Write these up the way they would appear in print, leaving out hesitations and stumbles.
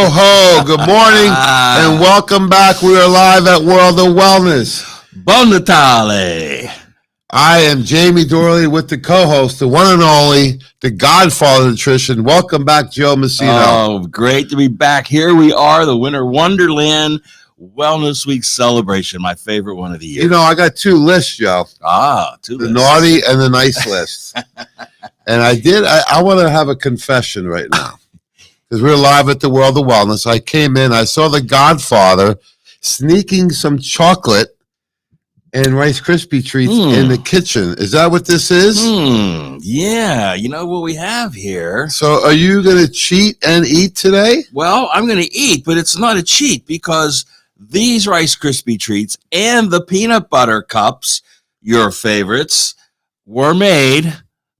ho. Good morning and welcome back. We are live at World of Wellness. Buon Natale. I am Jamie Dorley with the co-host, the one and only, the Godfather of Nutrition. Welcome back, Joe Messino. Oh, great to be back. Here we are, the Winter Wonderland Wellness Week celebration, my favorite one of the year. You know, I got two lists, Joe. Two the lists. Naughty and the nice list. And I want to have a confession right now. Because we're live at the World of Wellness. I came in, I saw the Godfather sneaking some chocolate and Rice Krispie treats in the kitchen. Is that what this is? Yeah, you know what we have here. So are you going to cheat and eat today? Well, I'm going to eat, but it's not a cheat because these Rice Krispie treats and the peanut butter cups, your favorites, were made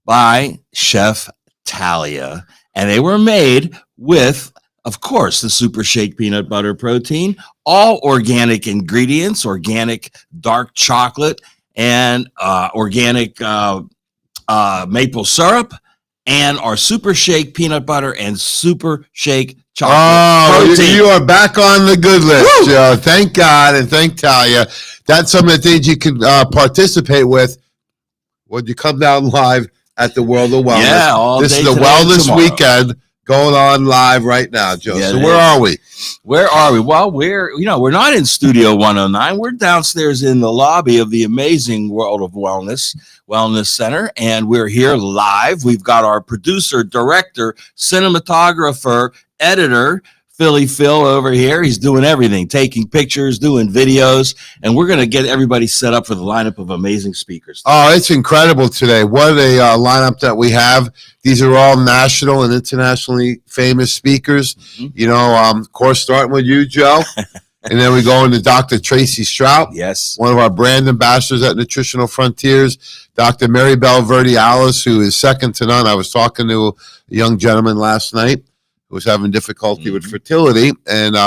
by Chef Talia. And they were made with, of course, the Super Shake peanut butter protein, all organic ingredients, organic dark chocolate, and organic maple syrup, and our Super Shake peanut butter and Super Shake chocolate protein. You are back on the good list, Joe. Thank God and thank Talia. That's some of the things you can participate with when you come down live at the World of Wellness. Yeah, this is the Wellness Weekend going on live right now, Joe. Yeah, so where are we? Where are we? Well, we're not in Studio 109. We're downstairs in the lobby of the amazing World of Wellness Center, and we're here live. We've got our producer, director, cinematographer, editor, Philly Phil over here. He's doing everything, taking pictures, doing videos, and we're going to get everybody set up for the lineup of amazing speakers. Oh, it's incredible today. What a lineup that we have. These are all national and internationally famous speakers. You know, of course, starting with you, Joe. And then we go into Dr. Tracy Strout. Yes. One of our brand ambassadors at Nutritional Frontiers. Dr. Mary Bell Verde Alice, who is second to none. I was talking to a young gentleman last night who was having difficulty with fertility, and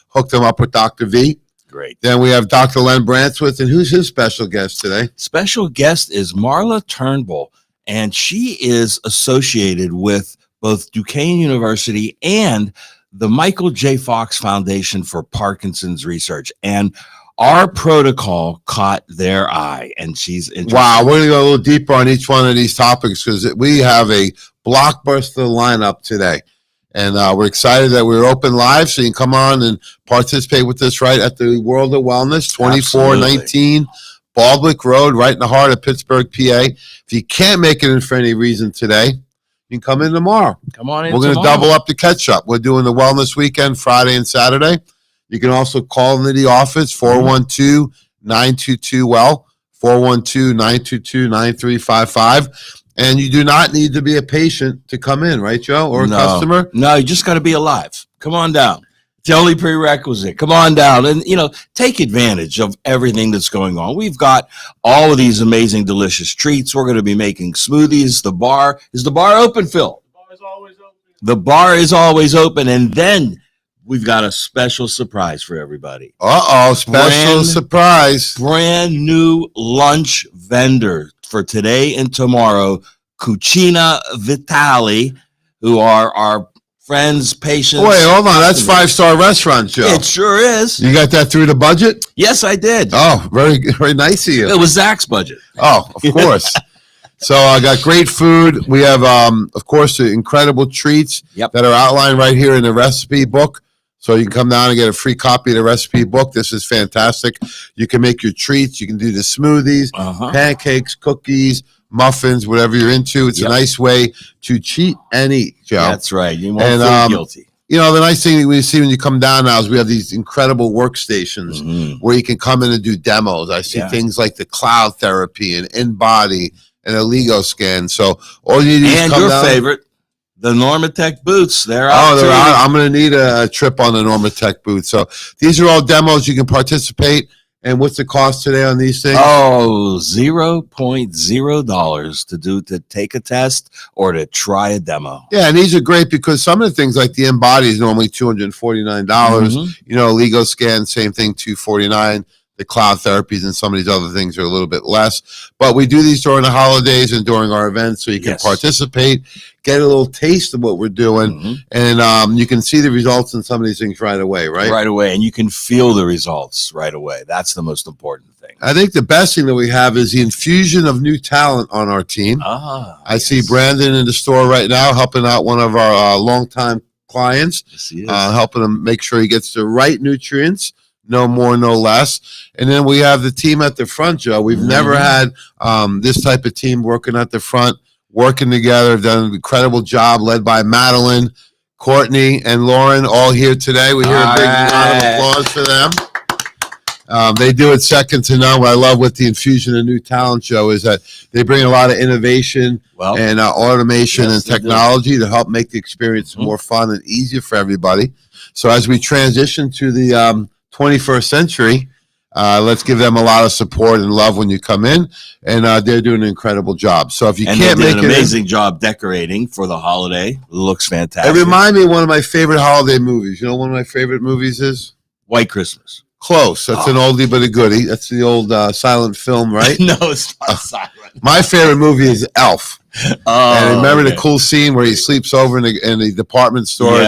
hooked him up with Dr. V. Great. Then we have Dr. Len Brantswith, and who's his special guest today? Special guest is Marla Turnbull, and she is associated with both Duquesne University and the Michael J. Fox Foundation for Parkinson's Research. And our protocol caught their eye, and she's interested. Wow, we're going to go a little deeper on each one of these topics because we have a blockbuster lineup today. And we're excited that we're open live, so you can come on and participate with us right at the World of Wellness, 2419 Baldwick Road, right in the heart of Pittsburgh, PA. If you can't make it in for any reason today, you can come in tomorrow. Come on in. We're going to double up the catch-up. We're doing the Wellness Weekend Friday and Saturday. You can also call into the office, 412-922-WELL, 412-922-9355. And you do not need to be a patient to come in, right, Joe, or a customer? No, you just got to be alive. Come on down. It's the only prerequisite. Come on down and, take advantage of everything that's going on. We've got all of these amazing, delicious treats. We're going to be making smoothies. Is the bar open, Phil? The bar is always open. The bar is always open. And then we've got a special surprise for everybody. Special surprise. Brand new lunch vendor for today and tomorrow, Cucina Vitali, who are our friends, patients. Wait, hold on. That's 5-star restaurant, Joe. It sure is. You got that through the budget? Yes, I did. Oh, very, very nice of you. It was Zach's budget. Oh, of course. So I got great food. We have, of course, the incredible treats that are outlined right here in the recipe book. So you can come down and get a free copy of the recipe book. This is fantastic. You can make your treats. You can do the smoothies, pancakes, cookies, muffins, whatever you're into. It's a nice way to cheat and eat, Joe. That's right. You won't feel guilty. You know, the nice thing that we see when you come down now is we have these incredible workstations where you can come in and do demos. I see things like the cloud therapy and InBody and a Lego scan. So all you need is come down. And your favorite, the Normatec boots. They're out. They're out. I'm going to need a trip on the Normatec boots. So these are all demos. You can participate. And what's the cost today on these things? $0.0 to take a test or to try a demo. Yeah, and these are great because some of the things like the InBody is normally $249. You know, Lego scan, same thing, $249. the cloud therapies and some of these other things are a little bit less. But we do these during the holidays and during our events so you can participate, get a little taste of what we're doing, and you can see the results in some of these things right away, right? Right away, and you can feel the results right away. That's the most important thing. I think the best thing that we have is the infusion of new talent on our team. I see Brandon in the store right now helping out one of our longtime clients, helping him make sure he gets the right nutrients. No more, no less. And then we have the team at the front, Joe. We've never had this type of team working at the front, working together, done an incredible job, led by Madeline, Courtney, and Lauren, all here today. We hear a big round of applause for them. They do it second to none. What I love with the infusion of new talent, Joe, is that they bring a lot of innovation and automation and technology to help make the experience more fun and easier for everybody. So as we transition to the 21st century, let's give them a lot of support and love when you come in, and they're doing an incredible job. So if you can't make an amazing job decorating for the holiday, it looks fantastic. It reminds me of one of my favorite holiday movies. You know, one of my favorite movies is White Christmas. Close. That's an oldie but a goodie. That's the old silent film, right? No, it's not silent. My favorite movie is Elf. And remember the cool scene where he sleeps over in the department store.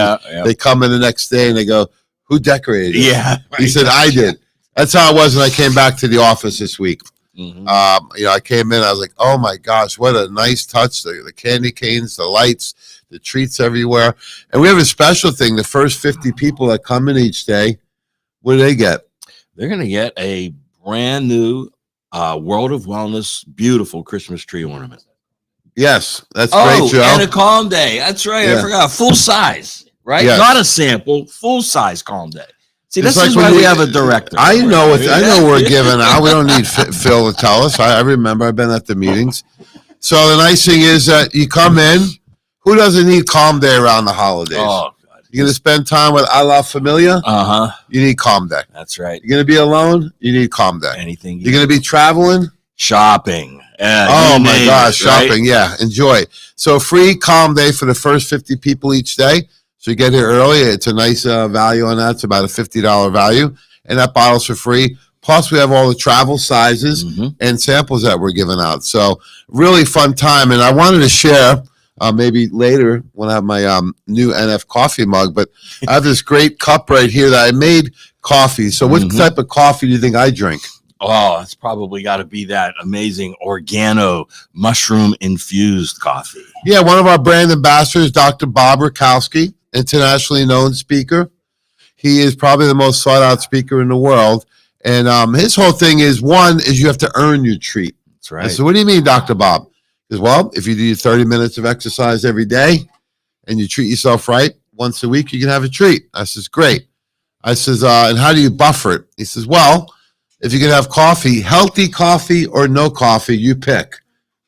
They come in the next day and they go, "Who decorated it?" Yeah, he said, "I did." That's how it was when I came back to the office this week. I came in, I was like, "Oh my gosh, what a nice touch! The candy canes, the lights, the treats everywhere." And we have a special thing: the first 50 people that come in each day, what do they get? They're going to get a brand new World of Wellness beautiful Christmas tree ornament. Yes, that's great, Joe. And a Calm Day. That's right. I forgot. Full size, right? Yes. Not a sample. Full size Calm Day. See, It's this is why we have a director. I know we're giving out. We don't need Phil to tell us. I remember. I've been at the meetings. So the nice thing is that you come in. Who doesn't need Calm Day around the holidays? Oh, God. You're going to spend time with a la familia? You need Calm Day. That's right. You're going to be alone? You need Calm Day. Anything. You're going to be traveling? Shopping. Oh, my gosh. Shopping. Right? Yeah. Enjoy. So free Calm Day for the first 50 people each day. So you get here early. It's a nice value on that. It's about a $50 value. And that bottle's for free. Plus, we have all the travel sizes and samples that we're giving out. So really fun time. And I wanted to share, maybe later when I have my new NF coffee mug, but I have this great cup right here that I made coffee. So what type of coffee do you think I drink? Oh, it's probably got to be that amazing organo mushroom infused coffee. Yeah, one of our brand ambassadors, Dr. Bob Rakowski, internationally known speaker. He is probably the most sought out speaker in the world. And his whole thing is, one, is you have to earn your treat. That's right. So what do you mean, Dr. Bob? He says, well, if you do your 30 minutes of exercise every day and you treat yourself right, once a week, you can have a treat. I says, great. I says, and how do you buffer it? He says, well, if you can have coffee, healthy coffee or no coffee, you pick.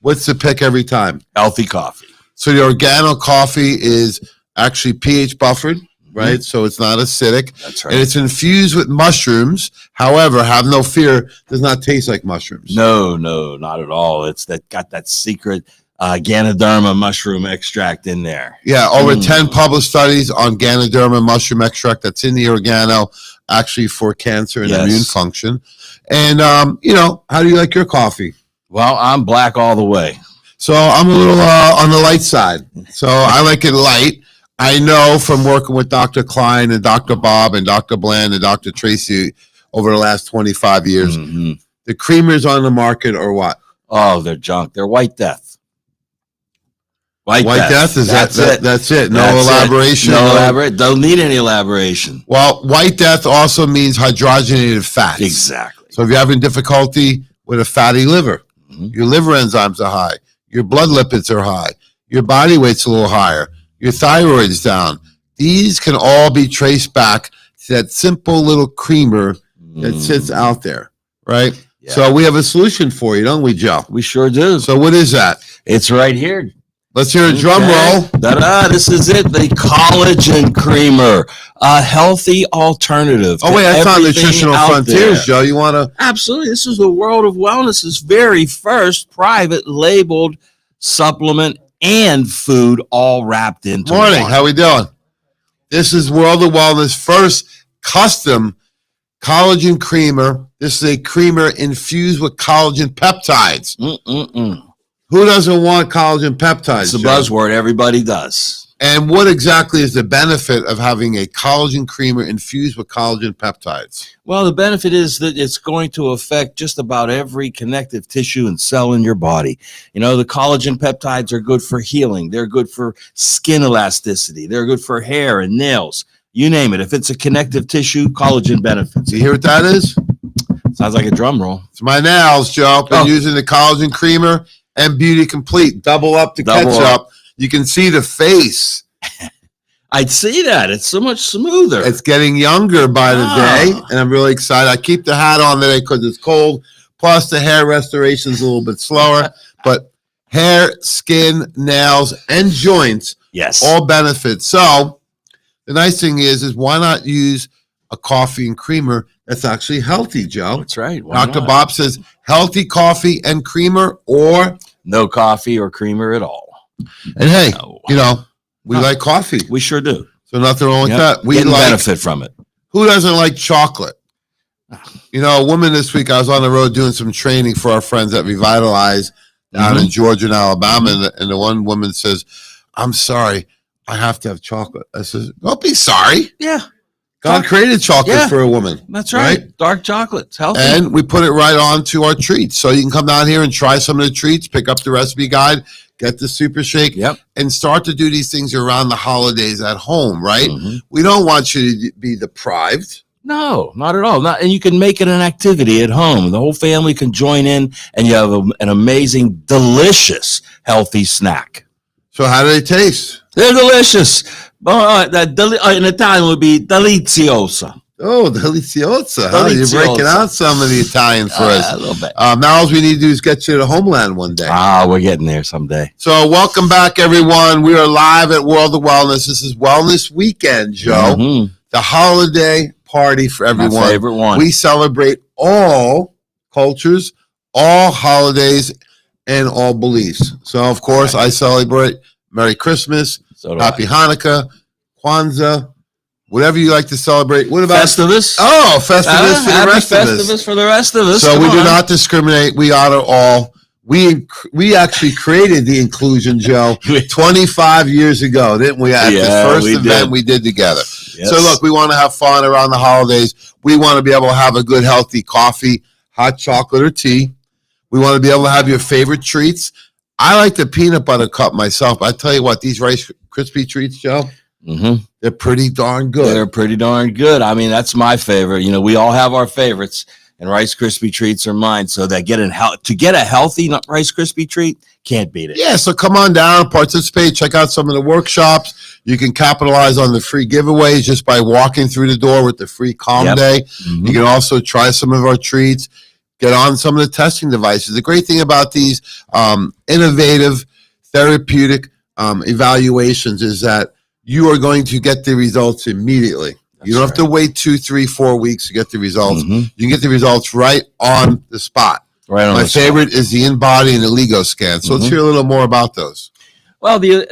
What's the pick every time? Healthy coffee. So the organo coffee is actually pH buffered, right? So it's not acidic. That's right. And it's infused with mushrooms. However, have no fear, does not taste like mushrooms. No, not at all. It's got that secret Ganoderma mushroom extract in there. Yeah, over 10 published studies on Ganoderma mushroom extract that's in the organo, actually for cancer and immune function. And, how do you like your coffee? Well, I'm black all the way. So I'm a little on the light side. So I like it light. I know from working with Dr. Klein and Dr. Bob and Dr. Bland and Dr. Tracy over the last 25 years, the creamers on the market are what? Oh, they're junk. They're White Death. White Death is that's it. No elaboration. No elaborate. Don't need any elaboration. Well, White Death also means hydrogenated fats. Exactly. So if you're having difficulty with a fatty liver, your liver enzymes are high, your blood lipids are high, your body weight's a little higher, your thyroid's down. These can all be traced back to that simple little creamer that sits out there, right? Yeah. So we have a solution for you, don't we, Joe? We sure do. So what is that? It's right here. Let's hear a drum roll. This is it, the collagen creamer, a healthy alternative. Oh, wait, that's on Nutritional Frontiers, Joe. You want to? Absolutely. This is the World of Wellness's very first private labeled supplement and food all wrapped into one. Morning. How we doing? This is World of Wellness' first custom collagen creamer This is a creamer infused with collagen peptides. Who doesn't want collagen peptides? It's a buzzword. Everybody does. And what exactly is the benefit of having a collagen creamer infused with collagen peptides? Well, the benefit is that it's going to affect just about every connective tissue and cell in your body. You know, the collagen peptides are good for healing. They're good for skin elasticity. They're good for hair and nails. You name it. If it's a connective tissue, collagen benefits. You hear what that is? Sounds like a drum roll. It's my nails, Joe. Been using the collagen creamer and Beauty Complete. Double up to catch up. You can see the face. I'd see that. It's so much smoother. It's getting younger by the day, and I'm really excited. I keep the hat on today because it's cold. Plus, the hair restoration is a little bit slower. But hair, skin, nails, and joints, all benefit. So the nice thing is why not use a coffee and creamer that's actually healthy, Joe? That's right. Dr. Bob says healthy coffee and creamer or no coffee or creamer at all. And hey, you know, we like coffee. We sure do. So nothing wrong with that. We like benefit from it. Who doesn't like chocolate? You know, a woman this week, I was on the road doing some training for our friends at Revitalize down in Georgia and Alabama. And the one woman says, I'm sorry, I have to have chocolate. I says, don't be sorry. Yeah. God created chocolate for a woman. That's right. Dark chocolate. It's healthy. And we put it right on to our treats. So you can come down here and try some of the treats, pick up the recipe guide, get the Super Shake, and start to do these things around the holidays at home, right? We don't want you to be deprived. No, not at all. And you can make it an activity at home. The whole family can join in, and you have an amazing, delicious, healthy snack. So how do they taste? They're delicious. In Italian would be deliziosa. Oh, deliziosa. Huh? You're breaking out some of the Italian for us. A little bit. Now all we need to do is get you to Homeland one day. We're getting there someday. So welcome back, everyone. We are live at World of Wellness. This is Wellness Weekend, Joe. The holiday party for everyone. My favorite one. We celebrate all cultures, all holidays, and all beliefs. So, of course, I celebrate Merry Christmas, Happy Hanukkah, Kwanzaa, whatever you like to celebrate. What about Festivus? Oh, Festivus for the rest of us. Festivus for the rest of us. So we do not discriminate. We honor all. We actually created the inclusion, Joe, 25 years ago, didn't we? At the first event we did together. Yes. So look, we want to have fun around the holidays. We want to be able to have a good, healthy coffee, hot chocolate, or tea. We want to be able to have your favorite treats. I like the peanut butter cup myself. I tell you what, these Rice Krispie treats, Joe, they're pretty darn good. They're pretty darn good. I mean, that's my favorite. You know, we all have our favorites, and Rice Krispie treats are mine. So that to get a healthy Rice Krispie treat, can't beat it. Yeah, so come on down, participate, check out some of the workshops. You can capitalize on the free giveaways just by walking through the door with the free Calm Day. You can also try some of our treats. Get on some of the testing devices. The great thing about these innovative therapeutic evaluations is that you are going to get the results immediately. You don't have to wait 2, 3, 4 weeks to get the results. You can get the results right on the spot. My favorite is the InBody and the LEGO scan. So let's hear a little more about those. Well, the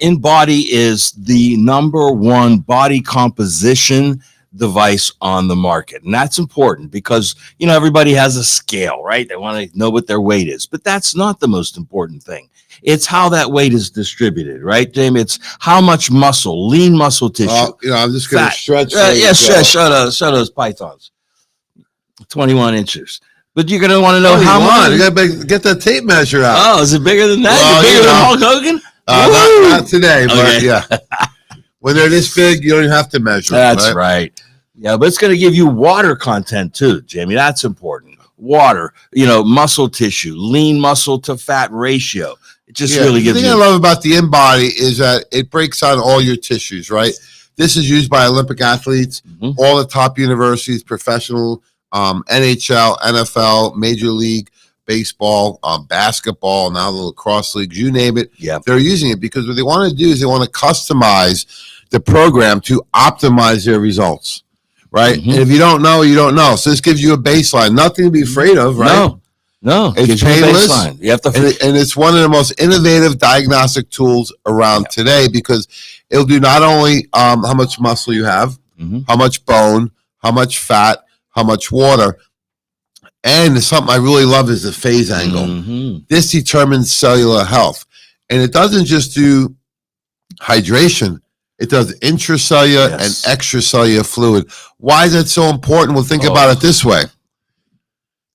InBody is the #1 body composition device on the market, and that's important because everybody has a scale, right? They want to know what their weight is, but that's not the most important thing. It's how that weight is distributed, right, Jamie? It's how much muscle, lean muscle tissue. I'm just going to stretch. Show those pythons. 21 inches. But you're going to want to know how much. You got to get that tape measure out. Oh, is it bigger than that? Well, bigger than Hulk Hogan? Not today, but yeah. When they're this big, you don't even have to measure. That's right. Yeah, but it's going to give you water content too, Jamie. That's important. Water, muscle tissue, lean muscle to fat ratio. It just really gives you. The thing I love about the InBody is that it breaks down all your tissues, right? This is used by Olympic athletes, all the top universities, professional, NHL, NFL, Major League Baseball, basketball, now the lacrosse leagues, you name it. Yeah, they're using it because what they want to do is they want to customize the program to optimize their results. Right. And if you don't know, you don't know. So this gives you a baseline, nothing to be afraid of, right? No, it's painless. You have to, and it's one of the most innovative diagnostic tools around today because it'll do not only how much muscle you have, how much bone, how much fat, how much water, And something I really love is the phase angle. Mm-hmm. This determines cellular health. And it doesn't just do hydration. It does intracellular and extracellular fluid. Why is that so important? Well, think about it this way.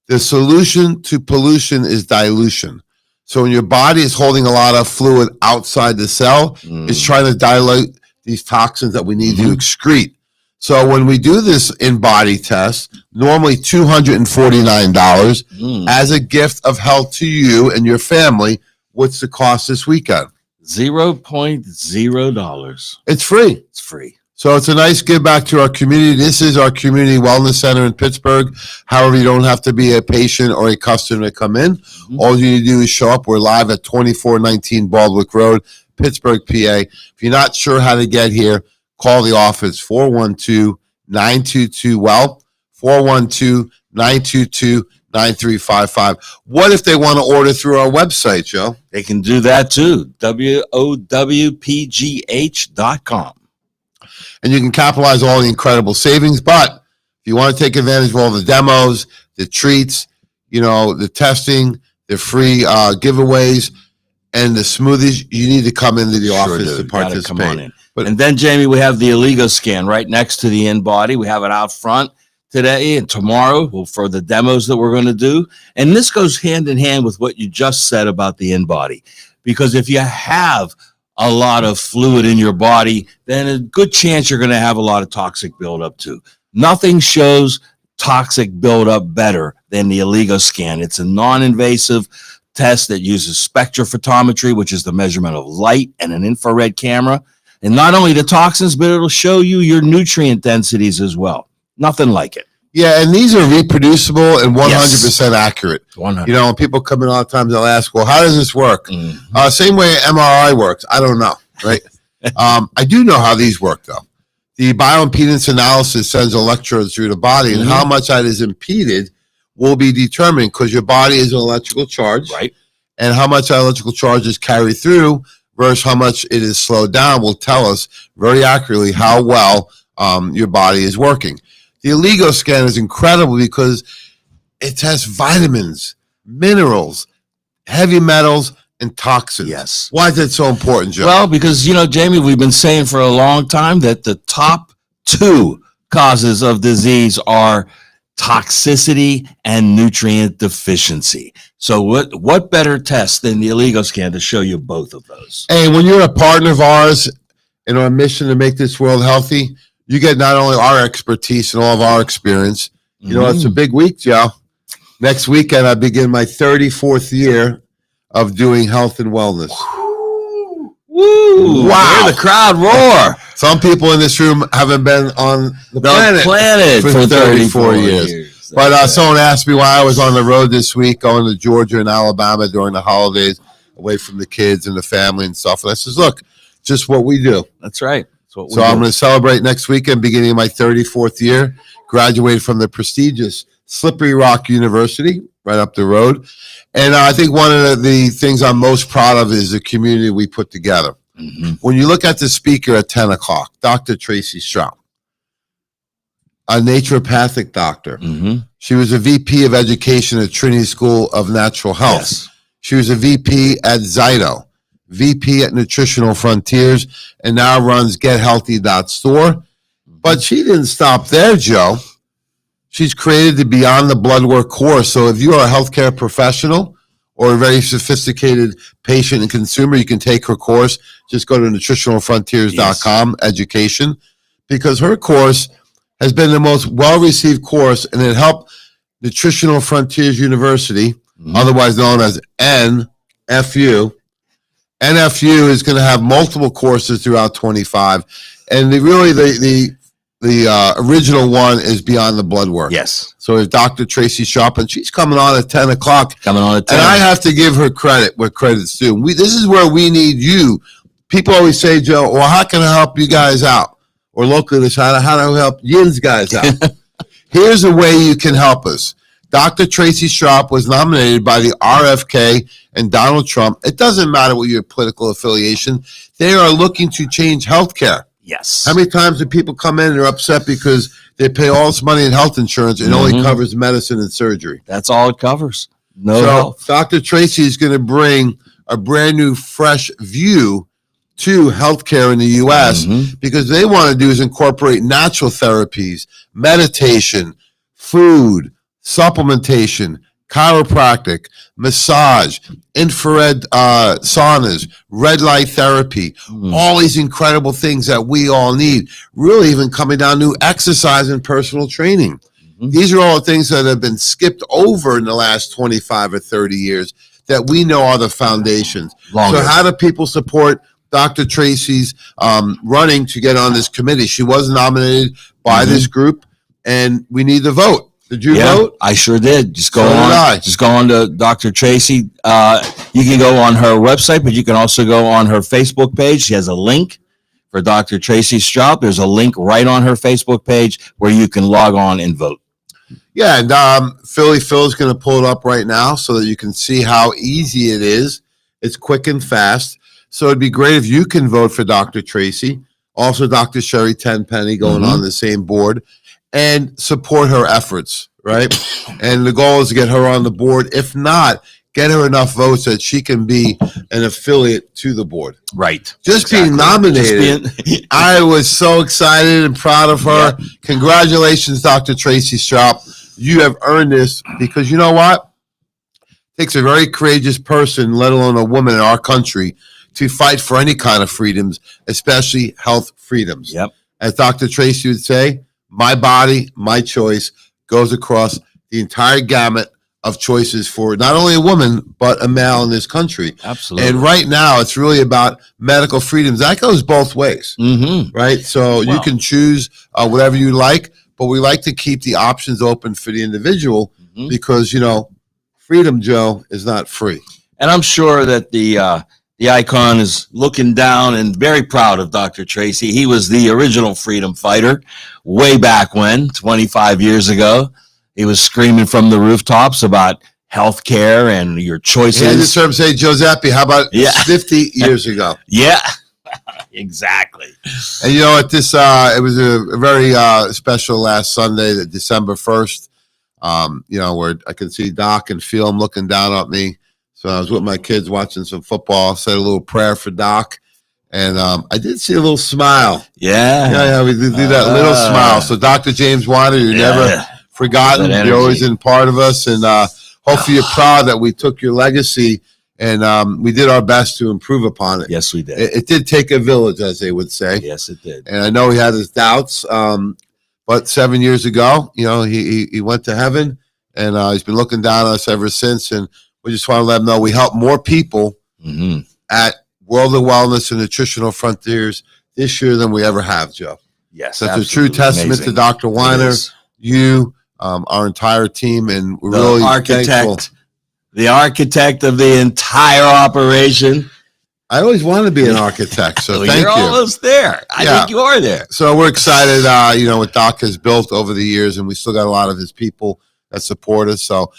The solution to pollution is dilution. So when your body is holding a lot of fluid outside the cell, it's trying to dilute these toxins that we need to excrete. So when we do this in-body test, normally $249 as a gift of health to you and your family, what's the cost this weekend? $0.0. It's free. It's free. So it's a nice give back to our community. This is our community wellness center in Pittsburgh. However, you don't have to be a patient or a customer to come in. All you need to do is show up. We're live at 2419 Baldwick Road, Pittsburgh, PA. If you're not sure how to get here, call the office, 412-922-WELL, 412-922-9355. What if they want to order through our website, Joe? They can do that too, WOWPGH.com. And you can capitalize all the incredible savings. But if you want to take advantage of all the demos, the treats, the testing, the free giveaways, and the smoothies, you need to come into the office to participate. Come on in. And then, Jamie, we have the Allego scan right next to the in-body. We have it out front today and tomorrow for the demos that we're going to do. And this goes hand in hand with what you just said about the in-body. Because if you have a lot of fluid in your body, then a good chance you're going to have a lot of toxic buildup too. Nothing shows toxic buildup better than the Allego scan. It's a non-invasive test that uses spectrophotometry, which is the measurement of light, and an infrared camera. And not only the toxins, but it'll show you your nutrient densities as well. Nothing like it. Yeah, and these are reproducible and 100% accurate. 100. When people come in all the time, they'll ask, well, how does this work? Same way MRI works. I don't know, right? I do know how these work, though. The bioimpedance analysis sends electrodes through the body, and how much that is impeded will be determined because your body is an electrical charge. Right. And how much that electrical charge is carried through versus how much it is slowed down will tell us very accurately how well your body is working. The Allego scan is incredible because it tests vitamins, minerals, heavy metals, and toxins. Yes. Why is that so important, Joe? Well, because, Jamie, we've been saying for a long time that the top two causes of disease are toxicity and nutrient deficiency. So what better test than the Allego scan to show you both of those? Hey, when you're a partner of ours in our mission to make this world healthy, you get not only our expertise and all of our experience. It's a big week, Joe. Next weekend, I begin my 34th year of doing health and wellness. Woo! Wow. Hear the crowd roar. Some people in this room haven't been on the planet for 34 years. But someone asked me why I was on the road this week, going to Georgia and Alabama during the holidays, away from the kids and the family and stuff. And I says, look, just what we do. That's right. So I'm going to celebrate next weekend, beginning my 34th year. Graduated from the prestigious Slippery Rock University, right up the road. And I think one of the things I'm most proud of is the community we put together. When you look at the speaker at 10 o'clock, Dr. Tracy Strout, a naturopathic doctor. She was a VP of education at Trinity School of Natural Health. Yes. She was a VP at Zyto, VP at Nutritional Frontiers, and now runs GetHealthy.store. But she didn't stop there, Joe. She's created the Beyond the Blood Work course. So if you are a healthcare professional or a very sophisticated patient and consumer, you can take her course. Just go to nutritionalfrontiers.com, education, because her course has been the most well-received course, and it helped Nutritional Frontiers University, otherwise known as NFU. NFU is going to have multiple courses throughout 25, and the original one is Beyond the Blood Work. Yes. So it's Dr. Tracy Sharp, and she's coming on at 10 o'clock. Coming on at 10. And I have to give her credit where credit's due. This is where we need you. People always say, Joe, well, how can I help you guys out? Or locally, how do I help Yin's guys out? Here's a way you can help us. Dr. Tracy Sharp was nominated by the RFK and Donald Trump. It doesn't matter what your political affiliation. They are looking to change healthcare. Yes. How many times do people come in and they're upset because they pay all this money in health insurance and it only covers medicine and surgery? That's all it covers. No so health. Dr. Tracy is going to bring a brand new, fresh view to healthcare in the U.S. Because they want to do is incorporate natural therapies, meditation, food, supplementation, chiropractic, massage, infrared saunas, red light therapy, all these incredible things that we all need. Really even coming down to exercise and personal training. These are all things that have been skipped over in the last 25 or 30 years that we know are the foundations. Longer. So how do people support Dr. Tracy's running to get on this committee? She was nominated by this group, and we need the vote. Did you vote? I sure did. Just go So did on. I. Just go on to Dr. Tracy. You can go on her website, but you can also go on her Facebook page. She has a link for Dr. Tracy's shop. There's a link right on her Facebook page where you can log on and vote. Yeah, and Phil's going to pull it up right now so that you can see how easy it is. It's quick and fast. So it'd be great if you can vote for Dr. Tracy. Also, Dr. Sherry Tenpenny going on the same board, and support her efforts, right? And the goal is to get her on the board. If not, get her enough votes that she can be an affiliate to the board. Right. Just being nominated, I was so excited and proud of her. Yeah. Congratulations, Dr. Tracy Straub. You have earned this because you know what? It takes a very courageous person, let alone a woman in our country, to fight for any kind of freedoms, especially health freedoms. Yep. As Dr. Tracy would say, my body, my choice goes across the entire gamut of choices for not only a woman, but a male in this country. Absolutely. And right now, it's really about medical freedoms. That goes both ways, right? So you can choose whatever you like, but we like to keep the options open for the individual because, you know, freedom, Joe, is not free. And I'm sure that the icon is looking down and very proud of Dr. Tracy. He was the original freedom fighter way back when, 25 years ago. He was screaming from the rooftops about health care and your choices. Yeah, I just heard him say, Giuseppe, how about 50 years ago? Yeah, exactly. And you know what, this it was a very special last Sunday, December 1st, you know, where I could see Doc and feel him looking down at me. So I was with my kids watching some football, said a little prayer for Doc, and I did see a little smile. Yeah, we did that little smile. So Dr. James Weiner, you're never forgotten. You're always in part of us, and hopefully you're proud that we took your legacy and we did our best to improve upon it. Yes, we did. It did take a village, as they would say. Yes, it did. And I know he had his doubts, but 7 years ago, you know, he went to heaven, and he's been looking down on us ever since. And we just want to let him know we help more people at World of Wellness and Nutritional Frontiers this year than we ever have, Joe. Yes, that's a true testament to Dr. Weiner, you, our entire team, and we're really thankful. The architect of the entire operation. I always wanted to be an architect, so thank you. You're almost there. I think you are there. So we're excited, you know, what Doc has built over the years, and we still got a lot of his people that support us. So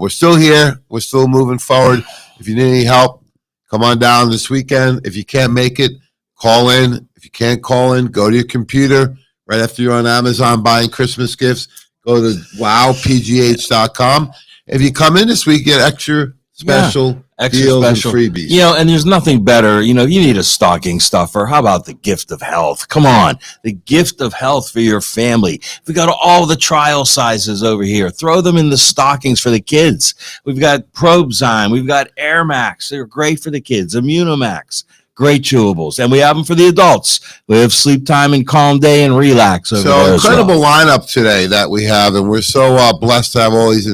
we're still here. We're still moving forward. If you need any help, come on down this weekend. If you can't make it, call in. If you can't call in, go to your computer. Right after you're on Amazon buying Christmas gifts, go to wowpgh.com. If you come in this week, get extra special deals and freebies. You know, and there's nothing better. You know, you need a stocking stuffer. How about the gift of health? Come on. The gift of health for your family. We got all the trial sizes over here. Throw them in the stockings for the kids. We've got Probezyme. We've got Air Max. They're great for the kids. Immunomax. Great chewables. And we have them for the adults. We have Sleep Time and Calm Day and Relax over there. So incredible lineup today that we have. And we're so blessed to have all these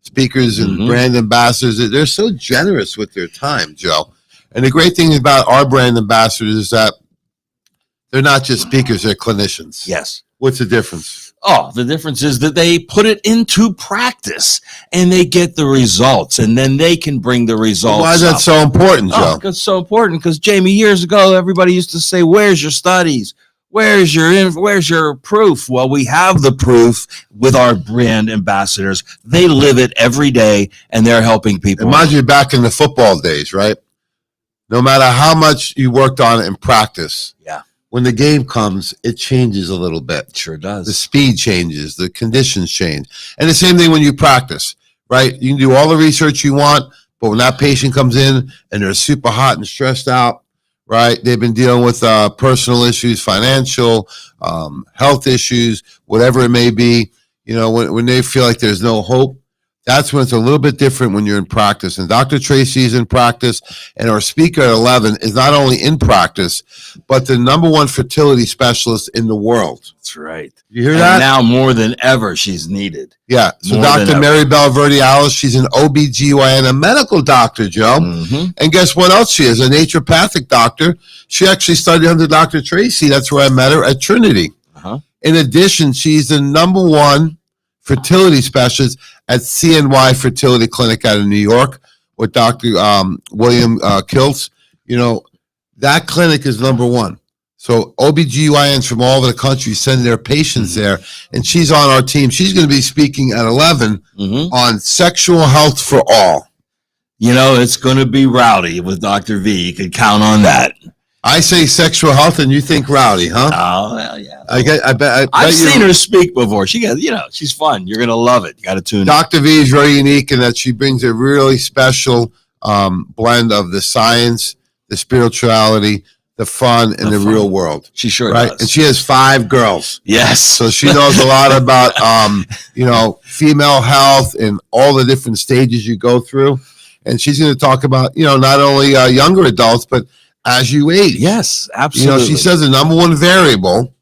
speakers and brand ambassadors. They're so generous with their time, Joe. And the great thing about our brand ambassadors is that they're not just speakers, they're clinicians. Yes. What's the difference? Oh, the difference is that they put it into practice and they get the results, and then they can bring the results. Why is that so important, Joe? It's so important because, Jamie, years ago, everybody used to say, where's your studies? Where's your proof? Well, we have the proof with our brand ambassadors. They live it every day, and they're helping people. Reminds me back in the football days, right? No matter how much you worked on it in practice, when the game comes, it changes a little bit. Sure does. The speed changes, the conditions change. And the same thing when you practice, right? You can do all the research you want, but when that patient comes in and they're super hot and stressed out, right? They've been dealing with personal issues, financial, health issues, whatever it may be. You know, when they feel like there's no hope, that's when it's a little bit different when you're in practice. And Dr. Tracy is in practice, and our speaker at 11 is not only in practice, but the #1 fertility specialist in the world. That's right. You hear And that? now more than ever, she's needed. Yeah. So More Dr. than Mary Bell Verdialis, she's an OBGYN, a medical doctor, Joe. Mm-hmm. And guess what else she is? A naturopathic doctor. She actually studied under Dr. Tracy. That's where I met her at Trinity. Uh-huh. In addition, she's the #1 fertility specialist at CNY Fertility Clinic out of New York with Dr. William Kiltz. You know, that clinic is #1. So OBGYNs from all over the country send their patients there, and she's on our team. She's going to be speaking at 11 on sexual health for all. You know, it's going to be rowdy with Dr. V. You can count on that. I say sexual health, and you think rowdy, huh? Oh, well, yeah. I bet I've seen her speak before. She got, she's fun. You're going to love it. You got to tune in. Dr. V is very unique in that she brings a really special blend of the science, the spirituality, the fun, and the real world. She sure right? does. And she has 5 girls. Yes. So she knows a lot about, female health and all the different stages you go through. And she's going to talk about, not only younger adults, but as you age. Yes, absolutely. She says the #1 variable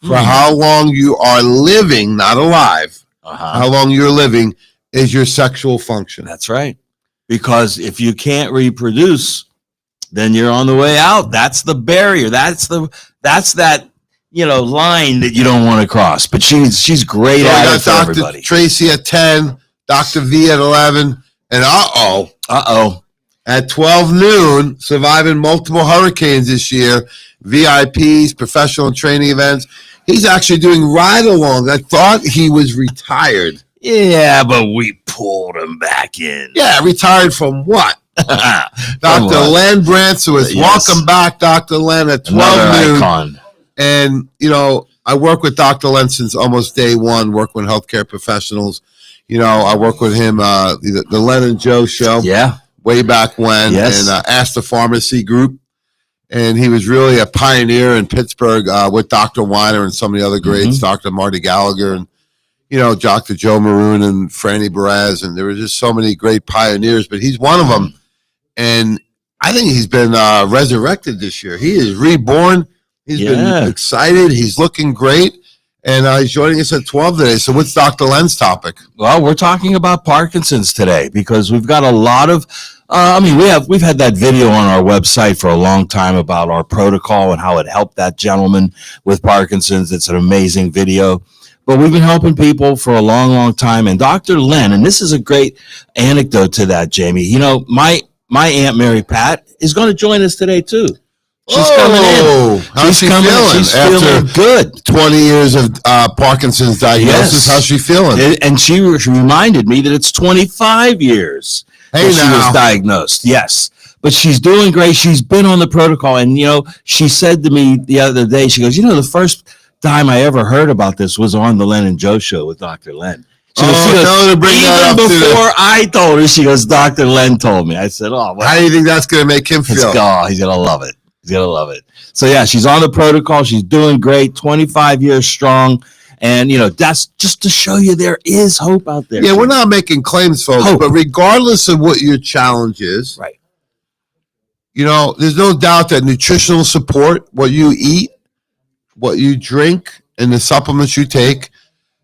for how long you are living, not alive, how long you're living is your sexual function. That's right. Because if you can't reproduce, then you're on the way out. That's the barrier. That's that line that you don't want to cross. But she's great at it for Dr. everybody. Tracy at 10, Dr. V at 11, and at 12 noon, surviving multiple hurricanes this year, VIPs, professional and training events. He's actually doing ride-along. I thought he was retired. Yeah, but we pulled him back in. Yeah, retired from what? Dr. Len Bransowitz. Yes. Welcome back, Dr. Len, at 12 Another noon. icon. And, I work with Dr. Len since almost day one, work with healthcare professionals. I work with him, the Len and Joe show. Yeah. Way back when, Yes. and Ask the Pharmacy Group. And he was really a pioneer in Pittsburgh with Dr. Weiner and some of the other greats, Dr. Marty Gallagher and, Dr. Joe Maroon and Franny Baraz. And there were just so many great pioneers, but he's one of them. And I think he's been resurrected this year. He is reborn. He's been excited. He's looking great. And he's joining us at 12 today. So what's Dr. Len's topic? Well, we're talking about Parkinson's today because we've got a lot of, we've had that video on our website for a long time about our protocol and how it helped that gentleman with Parkinson's. It's an amazing video, but we've been helping people for a long, long time. And Dr. Len, and this is a great anecdote to that, Jamie. My Aunt Mary Pat is going to join us today too. She's coming in. How's she feeling? She's feeling good. 20 years of Parkinson's diagnosis. Yes. How's she feeling? And she reminded me that it's 25 years Hey, that she now. was diagnosed. Yes. But she's doing great. She's been on the protocol. And, she said to me the other day, she goes, the first time I ever heard about this was on the Len and Joe show with Dr. Len. She goes, tell her to bring that even up before I told her, she goes, Dr. Len told me. I said, How do you think that's going to make him feel? he's going to love it. He's going to love it. So, yeah, she's on the protocol. She's doing great, 25 years strong. And, that's just to show you there is hope out there. Yeah, we're not making claims, folks, Hope. but regardless of what your challenge is, Right. There's no doubt that nutritional support, what you eat, what you drink, and the supplements you take,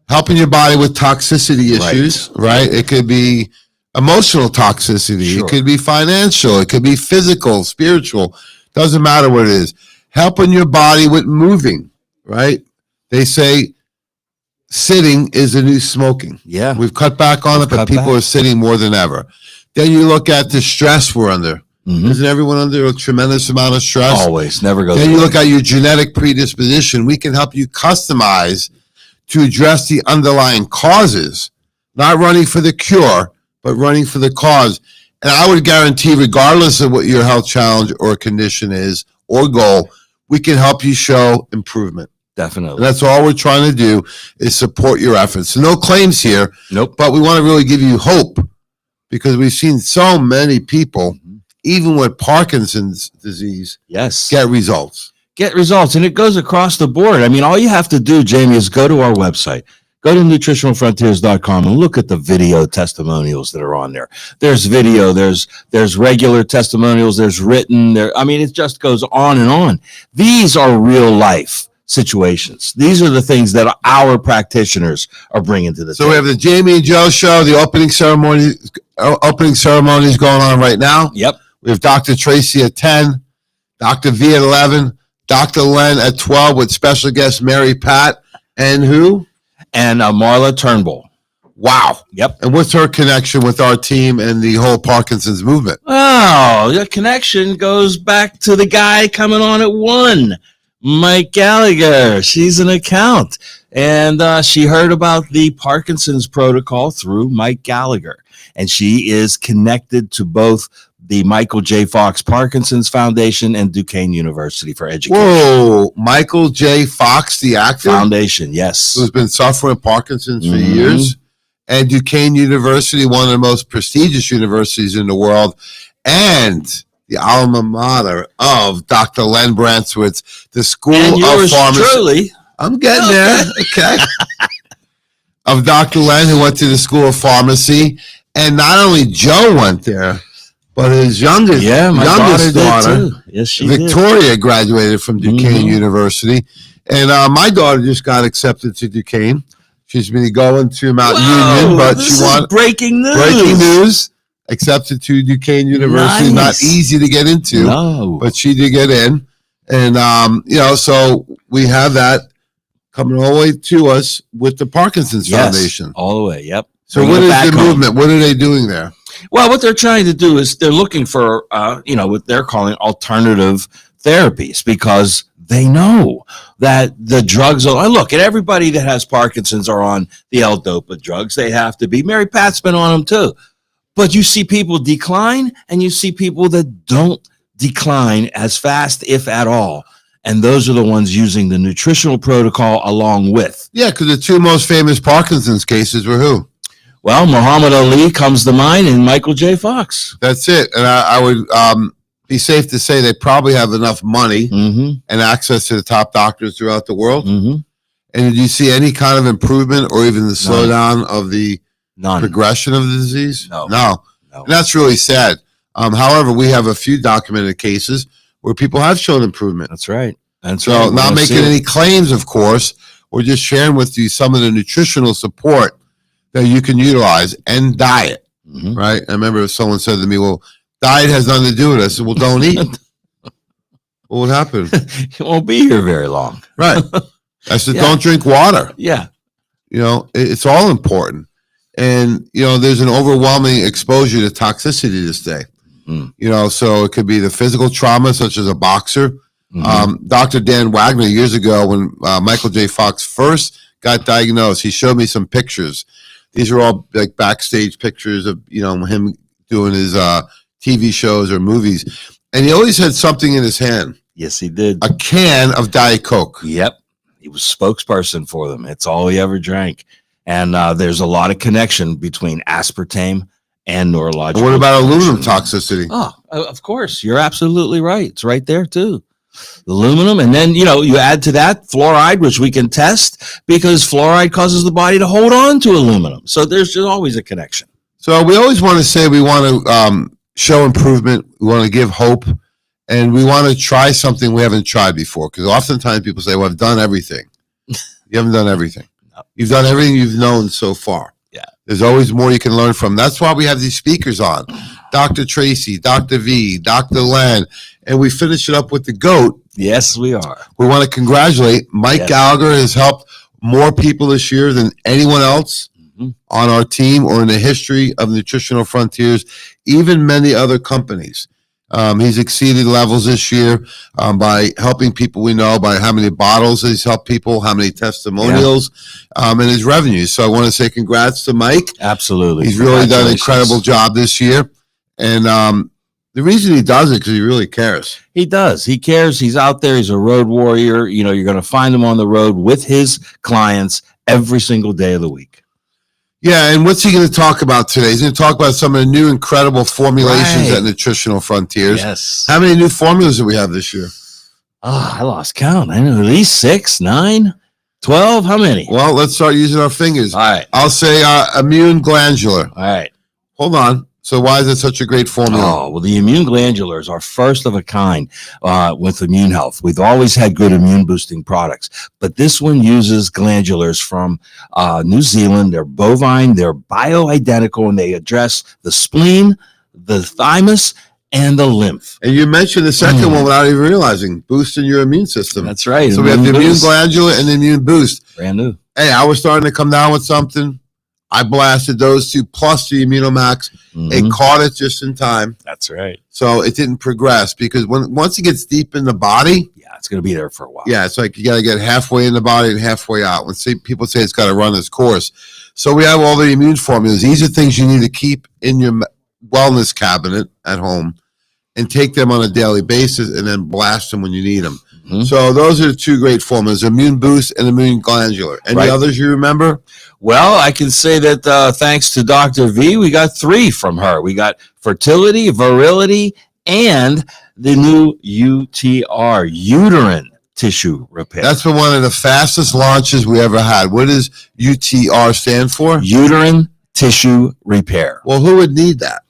helping your body with toxicity issues, right? It could be emotional toxicity. Sure. It could be financial. It could be physical, spiritual. Doesn't matter what it is. Helping your body with moving, right? They say sitting is the new smoking. Yeah. We've cut back on it, but people are sitting more than ever. Then you look at the stress we're under. Isn't everyone under a tremendous amount of stress? Always. Never goes Then you away. look at your genetic predisposition. We can help you customize to address the underlying causes, not running for the cure, but running for the cause. And I would guarantee, regardless of what your health challenge or condition is or goal, we can help you show improvement. Definitely. And that's all we're trying to do is support your efforts. So no claims here. Nope. But we want to really give you hope because we've seen so many people, even with Parkinson's disease, get results. Get results. And it goes across the board. I mean, all you have to do, Jamie, is go to our website. Go to nutritionalfrontiers.com and look at the video testimonials that are on there. There's video, there's regular testimonials, there's written there. I mean, it just goes on and on. These are real life situations. These are the things that our practitioners are bringing to the table. So we have the Jamie and Joe show, the opening ceremony is going on right now. Yep. We have Dr. Tracy at 10, Dr. V at 11, Dr. Len at 12 with special guest Mary Pat and who? And Marla Turnbull. Wow. Yep. And what's her connection with our team and the whole Parkinson's movement? Oh, the connection goes back to the guy coming on at 1, Mike Gallagher. She's an account. And she heard about the Parkinson's protocol through Mike Gallagher. And she is connected to both the Michael J. Fox Parkinson's Foundation and Duquesne University for Education. Whoa, Michael J. Fox, the actor? Foundation, yes. Who's been suffering Parkinson's for years. And Duquesne University, one of the most prestigious universities in the world. And the alma mater of Dr. Len Brantzwitz, the School of Pharmacy. Truly. I'm getting there, okay. Of Dr. Len, who went to the School of Pharmacy. And not only Joe went there, but his youngest daughter, yes, she Victoria, graduated from Duquesne University. And my daughter just got accepted to Duquesne. She's been going to Mount Union, but she won. Breaking news. Breaking news. Accepted to Duquesne University. Nice. Not easy to get into, but she did get in. And, so we have that coming all the way to us with the Parkinson's Foundation. All the way, yep. So what is the movement? What are they doing there? Well, what they're trying to do is they're looking for, what they're calling alternative therapies because they know that the drugs are, look, and everybody that has Parkinson's are on the L-Dopa drugs. They have to be. Mary Pat's been on them too. But you see people decline and you see people that don't decline as fast, if at all. And those are the ones using the nutritional protocol along with. Yeah, because the two most famous Parkinson's cases were who? Well, Muhammad Ali comes to mind and Michael J. Fox. That's it. And I would be safe to say they probably have enough money and access to the top doctors throughout the world. And did you see any kind of improvement or even the slowdown of the progression of the disease? No. And that's really sad. However, we have a few documented cases where people have shown improvement. That's right. So not making any claims, of course. We're just sharing with you some of the nutritional support that you can utilize and diet, right? I remember someone said to me, well, diet has nothing to do with it. I said, well, don't eat. What would happen? You won't be here very long. Right. I said, don't drink water. Yeah. It's all important. And, there's an overwhelming exposure to toxicity this day. So it could be the physical trauma, such as a boxer. Dr. Dan Wagner, years ago, when Michael J. Fox first got diagnosed, he showed me some pictures. These are all like backstage pictures of, him doing his TV shows or movies. And he always had something in his hand. Yes, he did. A can of Diet Coke. Yep. He was spokesperson for them. It's all he ever drank. And there's a lot of connection between aspartame and neurological. And what about aluminum toxicity? Oh, of course. You're absolutely right. It's right there too. Aluminum. And then, you add to that fluoride, which we can test because fluoride causes the body to hold on to aluminum. So there's just always a connection. So we always want to say we want to show improvement. We want to give hope. And we want to try something we haven't tried before. Because oftentimes people say, well, I've done everything. You haven't done everything. No. You've done everything you've known so far. Yeah. There's always more you can learn from. That's why we have these speakers on. Dr. Tracy, Dr. V, Dr. Len. And we finish it up with the GOAT. Yes, we are. We want to congratulate Mike Gallagher has helped more people this year than anyone else on our team or in the history of Nutritional Frontiers, even many other companies. He's exceeded levels this year by helping people we know, by how many bottles he's helped people, how many testimonials, and his revenues. So I want to say congrats to Mike. Absolutely. He's really done an incredible job this year. And The reason he does it because he really cares. He does. He cares. He's out there. He's a road warrior. You know, you're going to find him on the road with his clients every single day of the week. Yeah, and what's he going to talk about today? He's going to talk about some of the new incredible formulations at Nutritional Frontiers. Yes. How many new formulas do we have this year? Oh, I lost count. I know at least 6, 9, 12. How many? Well, let's start using our fingers. All right. I'll say immune glandular. All right. Hold on. So why is it such a great formula? Oh, well, the immune glandulars are first of a kind with immune health. We've always had good immune boosting products, but this one uses glandulars from New Zealand. They're bovine, they're bioidentical, and they address the spleen, the thymus, and the lymph. And you mentioned the second one without even realizing, boosting your immune system. That's right. So we have the immune glandular and the immune boost. Brand new. Hey, I was starting to come down with something. I blasted those two plus the Immunomax. It caught it just in time. That's right. So it didn't progress because once it gets deep in the body, it's going to be there for a while. Yeah, it's like you got to get halfway in the body and halfway out. When people say it's got to run its course. So we have all the immune formulas. These are things you need to keep in your wellness cabinet at home and take them on a daily basis and then blast them when you need them. So those are the two great formulas, immune boost and immune glandular. Any others you remember? Well, I can say that thanks to Dr. V, we got 3 from her. We got fertility, virility, and the new UTR, uterine tissue repair. That's been one of the fastest launches we ever had. What does UTR stand for? Uterine tissue repair. Well, who would need that?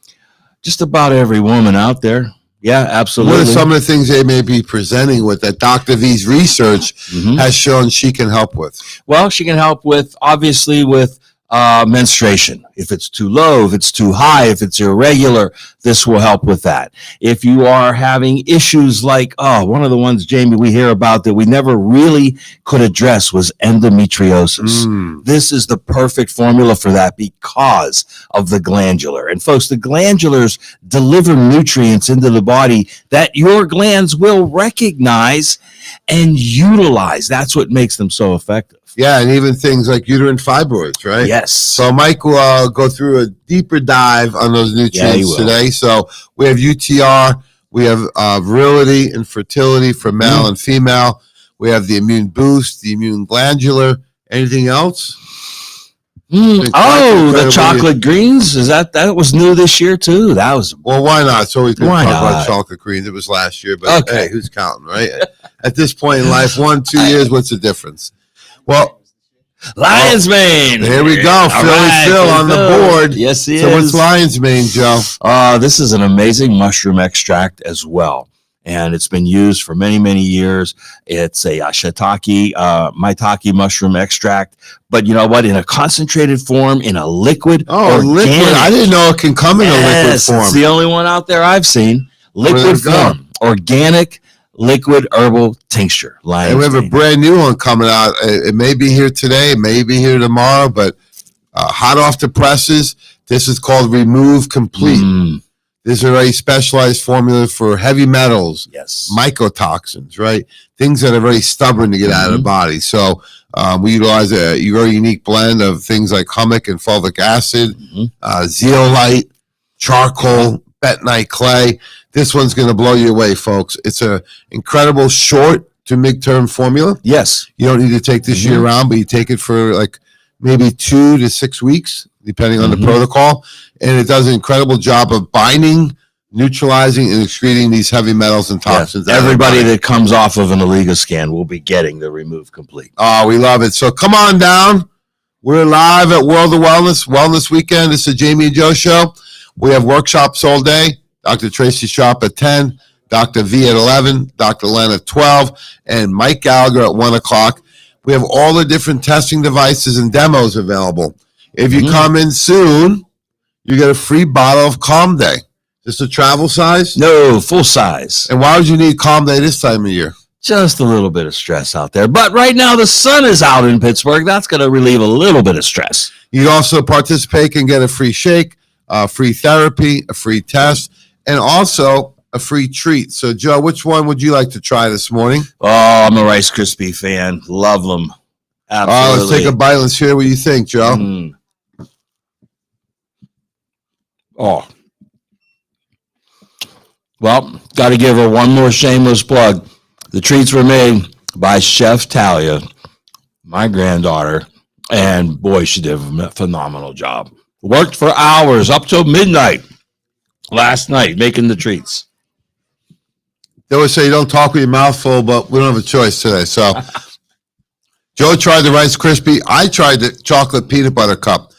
Just about every woman out there. Yeah, absolutely. What are some of the things they may be presenting with that Dr. V's research has shown she can help with? Well, she can help with, obviously, with menstruation. If it's too low, if it's too high, if it's irregular, this will help with that. If you are having issues like, one of the ones, Jamie, we hear about that we never really could address was endometriosis. This is the perfect formula for that because of the glandular. And folks, the glandulars deliver nutrients into the body that your glands will recognize and utilize. That's what makes them so effective. Yeah, and even things like uterine fibroids, right? Yes. So Mike will go through a deeper dive on those nutrients today. So we have UTR, we have virility and fertility for male and female. We have the immune boost, the immune glandular. Anything else? The chocolate greens. Is that was new this year too? That was why not? So we can talk about chocolate greens. It was last year, but hey, who's counting, right? At this point in life, 1-2 years, what's the difference? Well, Lion's Mane. Here we go. Phil on the board. Yes, he is. So what's Lion's Mane, Joe? This is an amazing mushroom extract as well. And it's been used for many, many years. It's a shiitake, maitake mushroom extract. But you know what? In a concentrated form, in a liquid. Liquid. I didn't know it can come in a liquid form. It's the only one out there I've seen. Liquid form. Organic. Liquid herbal tincture. And we have a brand new one coming out. It may be here today, it may be here tomorrow, but hot off the presses. This is called Remove Complete. This is a very specialized formula for heavy metals, mycotoxins, right? Things that are very stubborn to get out of the body. So we utilize a very unique blend of things like humic and fulvic acid, zeolite, charcoal, bentonite clay. This one's going to blow you away, folks. It's an incredible short to midterm formula. Yes. You don't need to take this year round, but you take it for like maybe 2 to 6 weeks, depending on the protocol. And it does an incredible job of binding, neutralizing, and excreting these heavy metals and toxins. Yes. Everybody that comes off of an Aliga scan will be getting the Remove Complete. Oh, we love it. So come on down. We're live at World of Wellness Weekend. This is Jamie and Joe Show. We have workshops all day. Dr. Tracy Sharp at 10, Dr. V at 11, Dr. Len at 12, and Mike Gallagher at 1 o'clock. We have all the different testing devices and demos available. If you come in soon, you get a free bottle of Calm Day. Is this a travel size? No, full size. And why would you need Calm Day this time of year? Just a little bit of stress out there. But right now, the sun is out in Pittsburgh. That's going to relieve a little bit of stress. You can also participate and get a free shake, free therapy, a free test, and also a free treat. So, Joe, which one would you like to try this morning? Oh, I'm a Rice Krispie fan. Love them. Absolutely. Let's take a bite. Let's hear what you think, Joe. Oh. Well, got to give her one more shameless plug. The treats were made by Chef Talia, my granddaughter, and boy, she did a phenomenal job. Worked for hours up till midnight last night making the treats. They always say you don't talk with your mouth full, but we don't have a choice today. So Joe tried the Rice Krispie. I tried the chocolate peanut butter cup.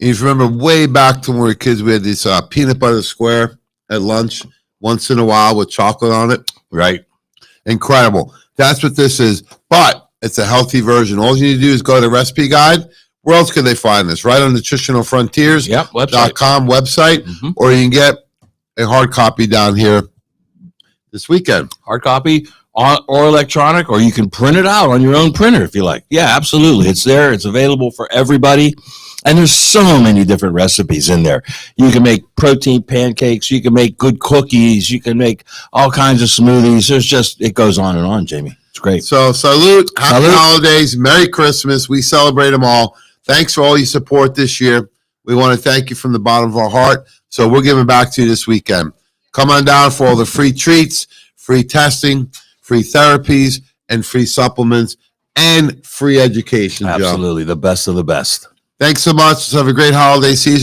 And if you remember way back to when we were kids, we had this peanut butter square at lunch once in a while with chocolate on it. Right. Incredible. That's what this is. But it's a healthy version. All you need to do is go to the recipe guide. Where else can they find this? Right on nutritionalfrontiers.com website. Mm-hmm. Or you can get a hard copy down here this weekend. Hard copy or electronic, or you can print it out on your own printer if you like. Yeah, absolutely. It's there. It's available for everybody. And there's so many different recipes in there. You can make protein pancakes. You can make good cookies. You can make all kinds of smoothies. It goes on and on, Jamie. It's great. So salute, happy holidays, Merry Christmas. We celebrate them all. Thanks for all your support this year. We want to thank you from the bottom of our heart. So we're giving back to you this weekend. Come on down for all the free treats, free testing, free therapies, and free supplements, and free education, Absolutely. Joe. The best of the best. Thanks so much. Have a great holiday season.